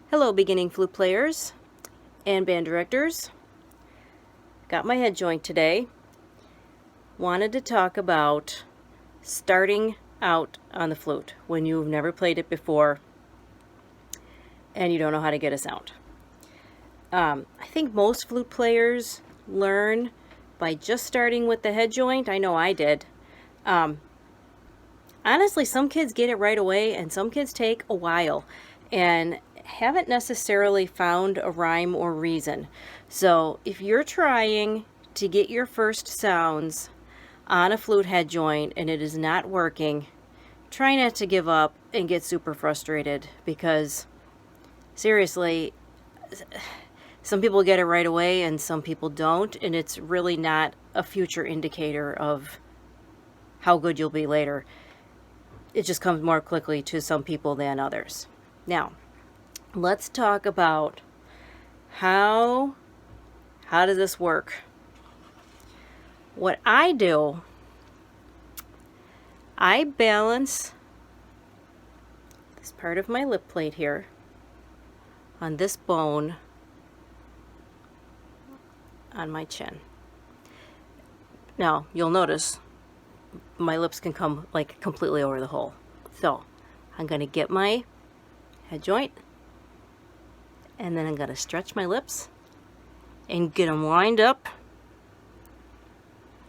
Hello, beginning flute players and band directors. Got my head joint today. Wanted to talk about starting out on the flute when you've never played it before and you don't know how to get a sound. I think most flute players learn by just starting with the head joint. I know I did. Honestly, some kids get it right away and some kids take a while and haven't necessarily found a rhyme or reason. So if you're trying to get your first sounds on a flute head joint and it is not working, try not to give up and get super frustrated, because seriously, some people get it right away and some people don't, and it's really not a future indicator of how good you'll be later. It just comes more quickly to some people than others. Now, let's talk about how does this work? What I do, I balance this part of my lip plate here on this bone on my chin. Now, you'll notice my lips can come like completely over the hole. So, I'm going to get my head joint, and then I'm going to stretch my lips and get them lined up,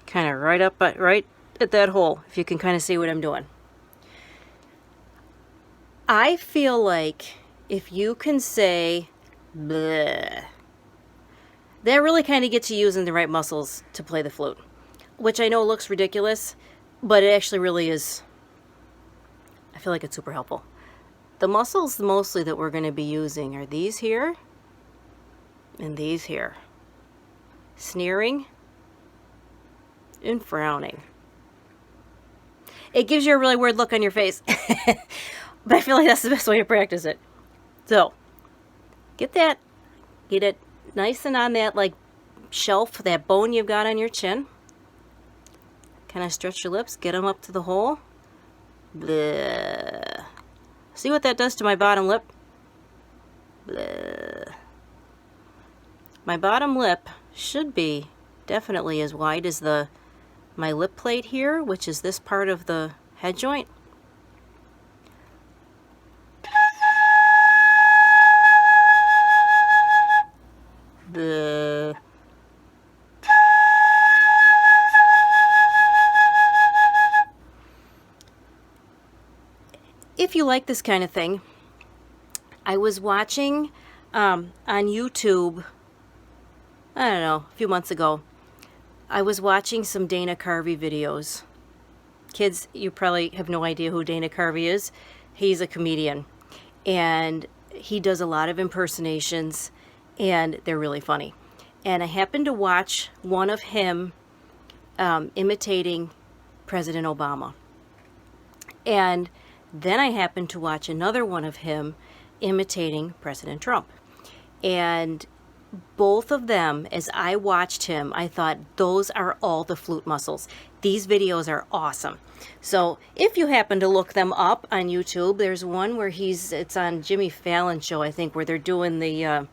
kind of right at that hole, if you can kind of see what I'm doing. I feel like if you can say bleh, that really kind of gets you using the right muscles to play the flute, which I know looks ridiculous, but it actually really is. I feel like it's super helpful. The muscles mostly that we're going to be using are these here and these here. Sneering and frowning. It gives you a really weird look on your face, but I feel like that's the best way to practice it. So, get it nice and on that like shelf, that bone you've got on your chin. Kind of stretch your lips, get them up to the hole. Bleh. See what that does to my bottom lip? Bleh. My bottom lip should be definitely as wide as my lip plate here, which is this part of the head joint. Bleh. If you like this kind of thing, I was watching on YouTube, I don't know, a few months ago, I was watching some Dana Carvey videos. Kids, you probably have no idea who Dana Carvey is. He's a comedian, and he does a lot of impersonations, and they're really funny. And I happened to watch one of him imitating President Obama. And then I happened to watch another one of him imitating President Trump. And both of them, as I watched him, I thought, those are all the flute muscles. These videos are awesome. So if you happen to look them up on YouTube, there's one where it's on Jimmy Fallon's show, I think, where they're doing the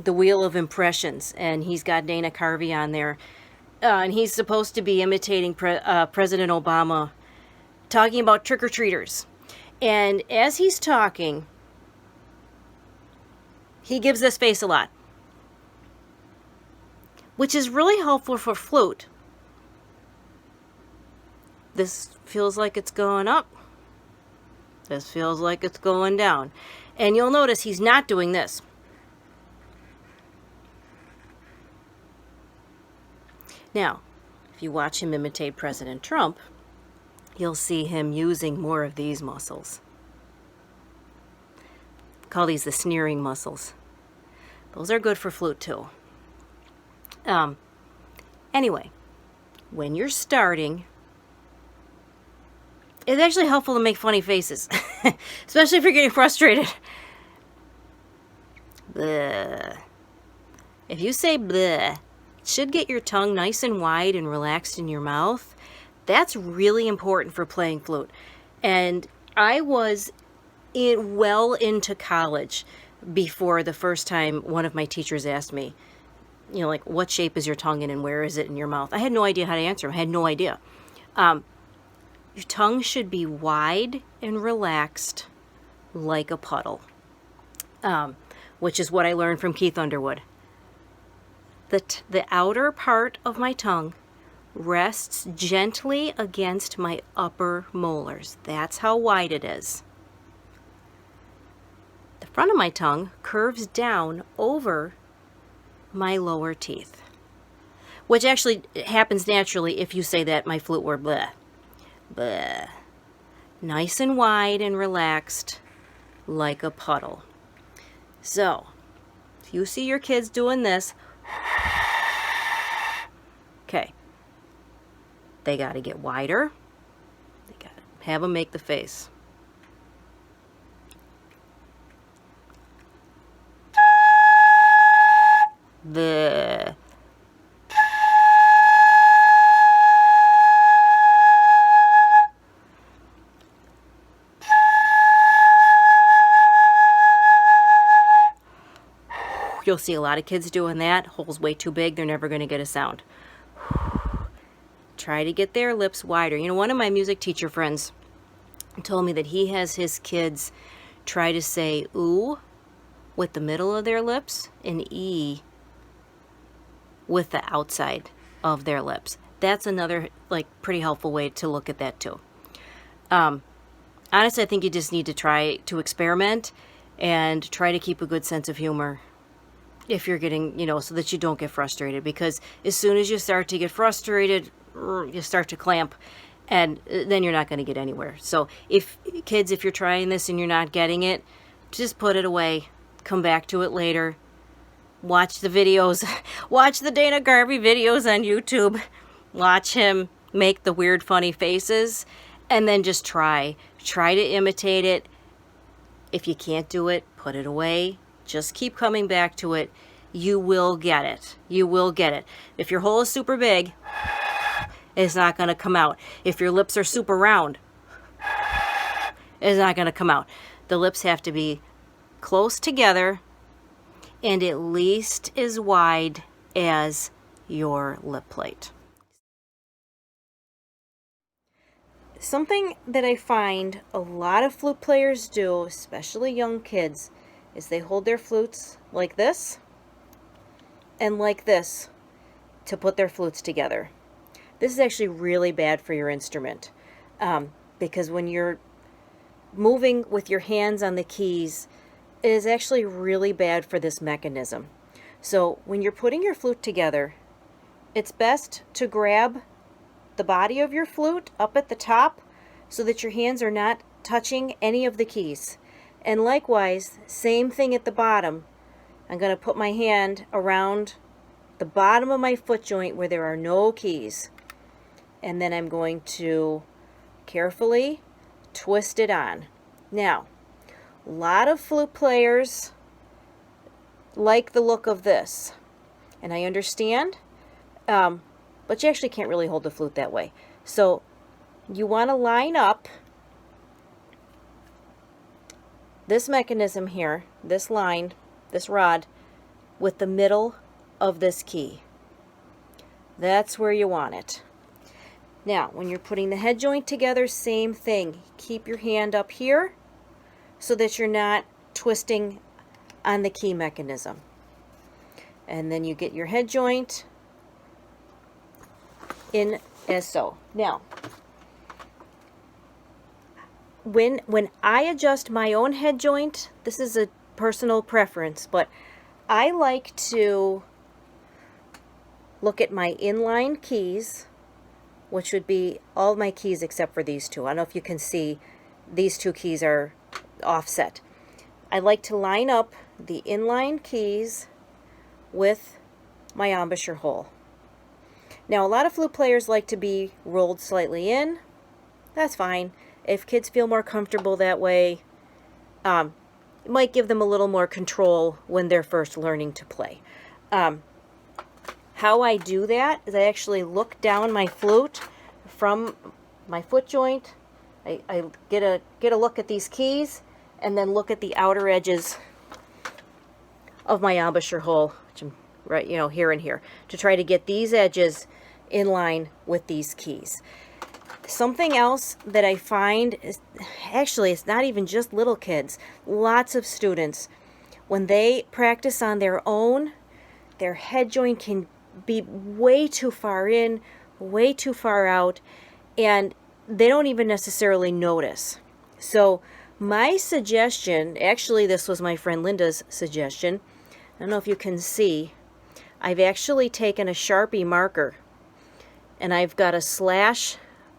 Wheel of Impressions, and he's got Dana Carvey on there. And he's supposed to be imitating President Obama, talking about trick-or-treaters. And as he's talking, he gives this face a lot, which is really helpful for flute. This feels like it's going up. This feels like it's going down. And you'll notice he's not doing this. Now, if you watch him imitate President Trump, you'll see him using more of these muscles. Call these the sneering muscles. Those are good for flute too. Anyway, when you're starting, it's actually helpful to make funny faces, especially if you're getting frustrated. Bleh. If you say bleh, it should get your tongue nice and wide and relaxed in your mouth. That's really important for playing flute. And I was well into college before the first time one of my teachers asked me, you know, like, what shape is your tongue in and where is it in your mouth? I had no idea how to answer. I had no idea. Your tongue should be wide and relaxed like a puddle, which is what I learned from Keith Underwood. The outer part of my tongue rests gently against my upper molars. That's how wide it is. The front of my tongue curves down over my lower teeth, which actually happens naturally if you say that my flute word, bleh, bleh. Nice and wide and relaxed like a puddle. So, if you see your kids doing this, okay, they got to get wider. They got to have them make the face. The You'll see a lot of kids doing that. Hole's way too big. They're never going to get a sound. Try to get their lips wider. You know, one of my music teacher friends told me that he has his kids try to say ooh with the middle of their lips and e with the outside of their lips. That's another, like, pretty helpful way to look at that too. Honestly, I think you just need to try to experiment and try to keep a good sense of humor if you're getting, you know, so that you don't get frustrated, because as soon as you start to get frustrated, you start to clamp, and then you're not going to get anywhere. So if you're trying this and you're not getting it, just put it away, come back to it later, watch the videos, watch the Dana Carvey videos on YouTube, watch him make the weird funny faces, and then just try to imitate it. If you can't do it, put it away. Just keep coming back to it. You will get it. You will get it. If your hole is super big, it's not going to come out. If your lips are super round, it's not going to come out. The lips have to be close together and at least as wide as your lip plate. Something that I find a lot of flute players do, especially young kids, is they hold their flutes like this and like this to put their flutes together. This is actually really bad for your instrument, because when you're moving with your hands on the keys, it is actually really bad for this mechanism. So when you're putting your flute together, it's best to grab the body of your flute up at the top so that your hands are not touching any of the keys. And likewise, same thing at the bottom. I'm going to put my hand around the bottom of my foot joint where there are no keys. And then I'm going to carefully twist it on. Now, a lot of flute players like the look of this. And I understand, but you actually can't really hold the flute that way. So you want to line up this mechanism here, this line, this rod, with the middle of this key. That's where you want it. Now, when you're putting the head joint together, same thing. Keep your hand up here so that you're not twisting on the key mechanism. And then you get your head joint in as so. Now, when I adjust my own head joint, this is a personal preference, but I like to look at my inline keys, which would be all my keys except for these two. I don't know if you can see, these two keys are offset. I like to line up the inline keys with my embouchure hole. Now, a lot of flute players like to be rolled slightly in. That's fine. If kids feel more comfortable that way, it might give them a little more control when they're first learning to play. How I do that is I actually look down my flute from my foot joint. I get a look at these keys, and then look at the outer edges of my embouchure hole, which I'm right, here and here, to try to get these edges in line with these keys. Something else that I find is, actually, it's not even just little kids. Lots of students, when they practice on their own, their head joint can be way too far in, way too far out, and they don't even necessarily notice. So my suggestion, actually this was my friend Linda's suggestion, I don't know if you can see, I've actually taken a Sharpie marker and I've got a slash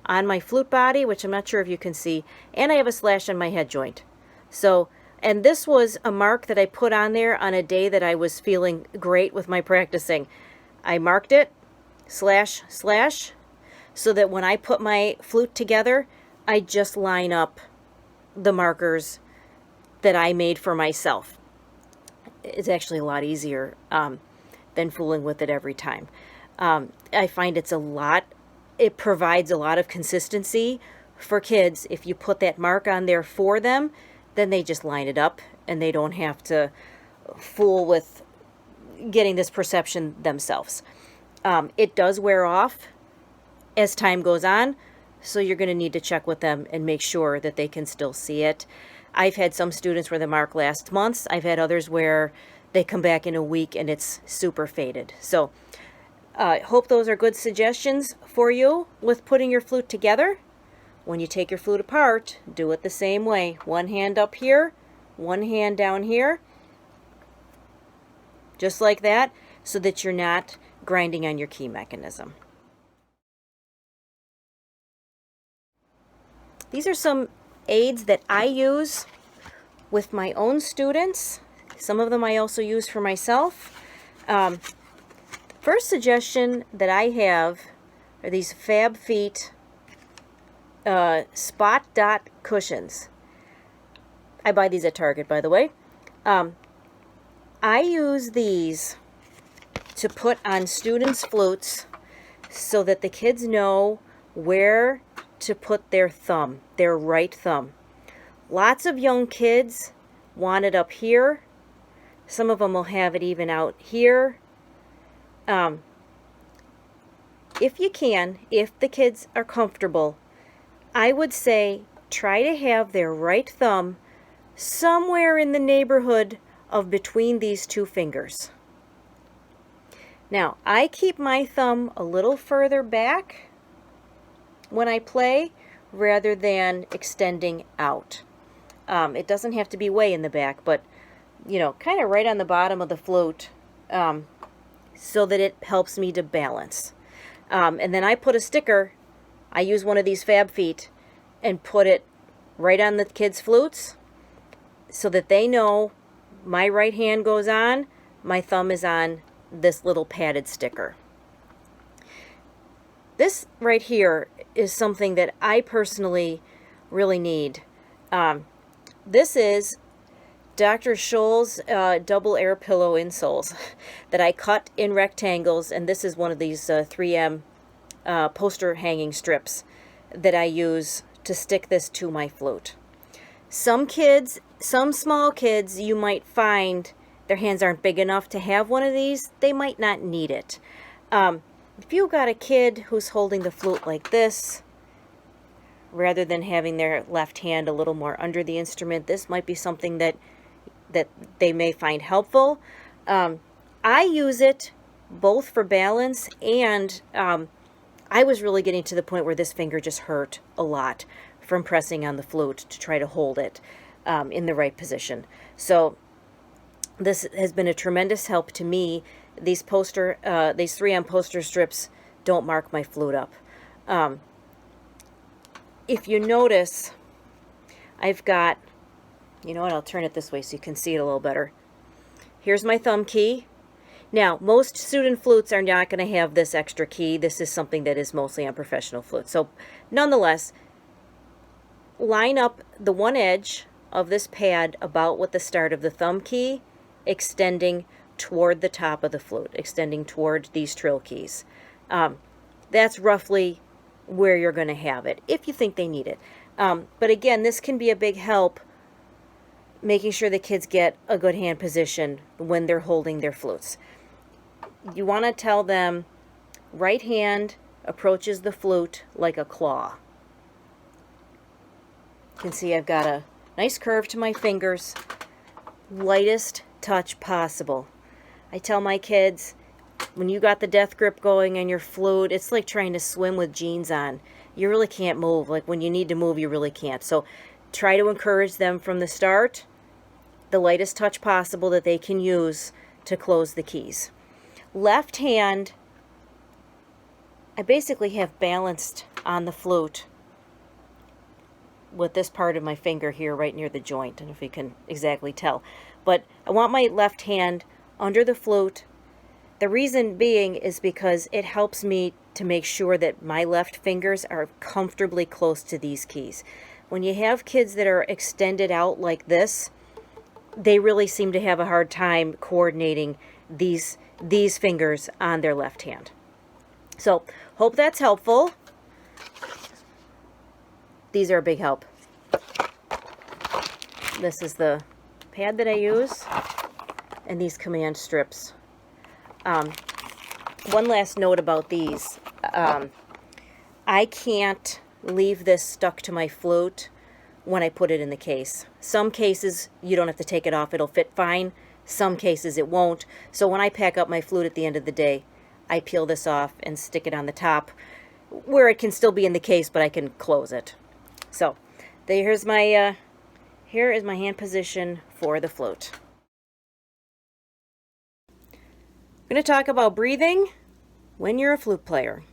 on my flute body, which I'm not sure if you can see, and I have a slash on my head joint. So, and this was a mark that I put on there on a day that I was feeling great with my practicing. I marked it, slash, slash, so that when I put my flute together, I just line up the markers that I made for myself. It's actually a lot easier than fooling with it every time. I find it provides a lot of consistency for kids. If you put that mark on there for them, then they just line it up and they don't have to fool with getting this perception themselves. It does wear off as time goes on, so you're going to need to check with them and make sure that they can still see it. I've had some students where the mark lasts months. I've had others where they come back in a week and it's super faded. So I hope those are good suggestions for you with putting your flute together. When you take your flute apart, do it the same way. One hand up here, one hand down here, just like that, so that you're not grinding on your key mechanism. These are some aids that I use with my own students. Some of them I also use for myself. First suggestion that I have are these Fab Feet spot dot cushions. I buy these at Target, by the way. I use these to put on students' flutes so that the kids know where to put their thumb, their right thumb. Lots of young kids want it up here. Some of them will have it even out here. If you can, if the kids are comfortable, I would say try to have their right thumb somewhere in the neighborhood of between these two fingers. Now, I keep my thumb a little further back when I play rather than extending out. It doesn't have to be way in the back, but kind of right on the bottom of the flute, so that it helps me to balance. And then I put a sticker, I use one of these Fab Feet and put it right on the kids' flutes so that they know my right hand goes on, my thumb is on this little padded sticker. This right here is something that I personally really need. This is Dr. Scholl's double air pillow insoles that I cut in rectangles, and this is one of these 3M poster hanging strips that I use to stick this to my flute. Some kids, some small kids, you might find their hands aren't big enough to have one of these. They might not need it. If you've got a kid who's holding the flute like this, rather than having their left hand a little more under the instrument, this might be something that they may find helpful. I use it both for balance and I was really getting to the point where this finger just hurt a lot from pressing on the flute to try to hold it in the right position. So this has been a tremendous help to me. These 3M poster strips don't mark my flute up. If you notice, I've got, you know what, I'll turn it this way so you can see it a little better. Here's my thumb key. Now, most student flutes are not going to have this extra key. This is something that is mostly on professional flutes. So, nonetheless, line up the one edge of this pad about with the start of the thumb key, extending toward the top of the flute, extending toward these trill keys. That's roughly where you're going to have it, if you think they need it. But again, this can be a big help making sure the kids get a good hand position when they're holding their flutes. You want to tell them right hand approaches the flute like a claw. You can see I've got a nice curve to my fingers, lightest touch possible. I tell my kids, when you got the death grip going on your flute, it's like trying to swim with jeans on. You really can't move. Like when you need to move, you really can't. So try to encourage them from the start, the lightest touch possible that they can use to close the keys. Left hand, I basically have balanced on the flute with this part of my finger here right near the joint. I don't know if you can exactly tell. But I want my left hand under the flute. The reason being is because it helps me to make sure that my left fingers are comfortably close to these keys. When you have kids that are extended out like this, they really seem to have a hard time coordinating these fingers on their left hand. So, hope that's helpful. These are a big help. This is the pad that I use, and these command strips. One last note about these. I can't leave this stuck to my flute when I put it in the case. Some cases you don't have to take it off, it'll fit fine. Some cases it won't. So when I pack up my flute at the end of the day, I peel this off and stick it on the top where it can still be in the case, but I can close it. So here is my hand position for the flute. I'm going to talk about breathing when you're a flute player.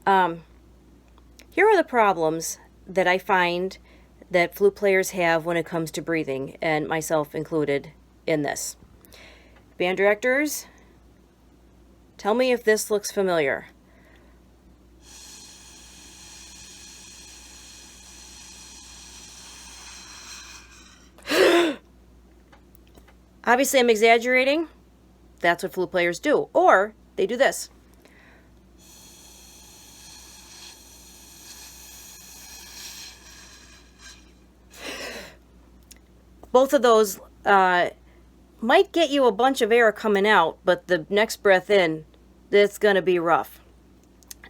Here are the problems that I find that flute players have when it comes to breathing, and myself included in this. Band directors, tell me if this looks familiar. Obviously, I'm exaggerating. That's what flute players do. Or they do this. Both of those might get you a bunch of air coming out, but the next breath in, it's going to be rough.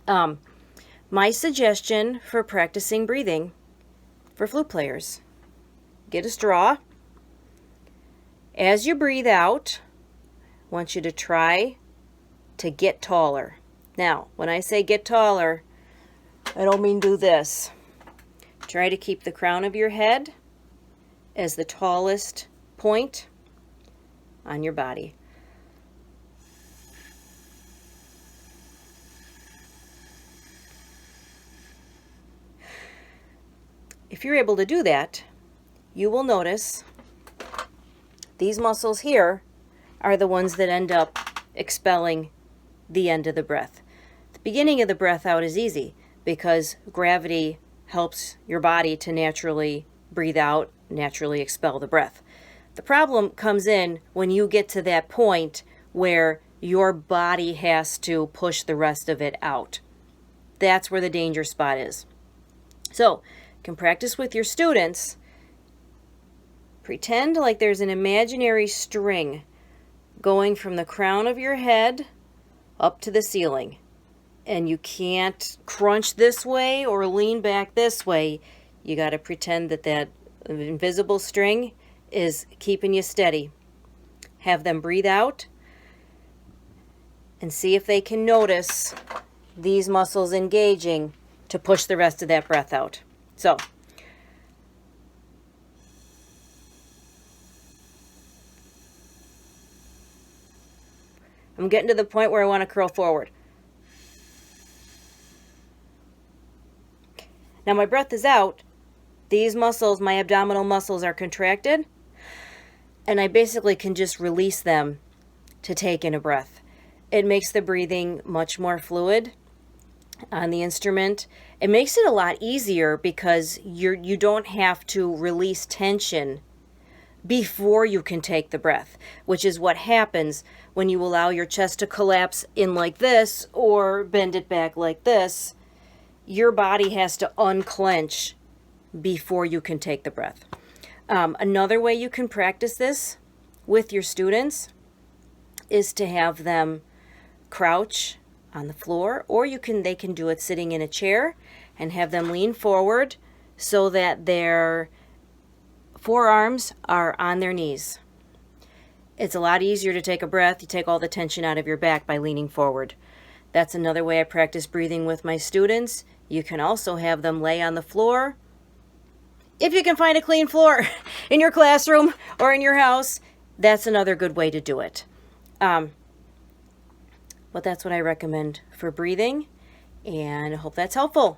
My suggestion for practicing breathing for flute players, get a straw. As you breathe out, I want you to try to get taller. Now, when I say get taller, I don't mean do this. Try to keep the crown of your head as the tallest point on your body. If you're able to do that, you will notice these muscles here are the ones that end up expelling the end of the breath. The beginning of the breath out is easy because gravity helps your body to naturally breathe out, naturally expel the breath. The problem comes in when you get to that point where your body has to push the rest of it out. That's where the danger spot is. So, you can practice with your students. Pretend like there's an imaginary string going from the crown of your head up to the ceiling. And you can't crunch this way or lean back this way. You got to pretend that that invisible string is keeping you steady. Have them breathe out and see if they can notice these muscles engaging to push the rest of that breath out. So, I'm getting to the point where I want to curl forward. Now my breath is out. These muscles, my abdominal muscles, are contracted. And I basically can just release them to take in a breath. It makes the breathing much more fluid on the instrument. It makes it a lot easier because you don't have to release tension before you can take the breath, which is what happens when you allow your chest to collapse in like this or bend it back like this. Your body has to unclench before you can take the breath. Another way you can practice this with your students is to have them crouch on the floor, or they can do it sitting in a chair and have them lean forward so that their forearms are on their knees. It's a lot easier to take a breath. You take all the tension out of your back by leaning forward. That's another way I practice breathing with my students. You can also have them lay on the floor. If you can find a clean floor in your classroom or in your house, that's another good way to do it. But that's what I recommend for breathing, and I hope that's helpful.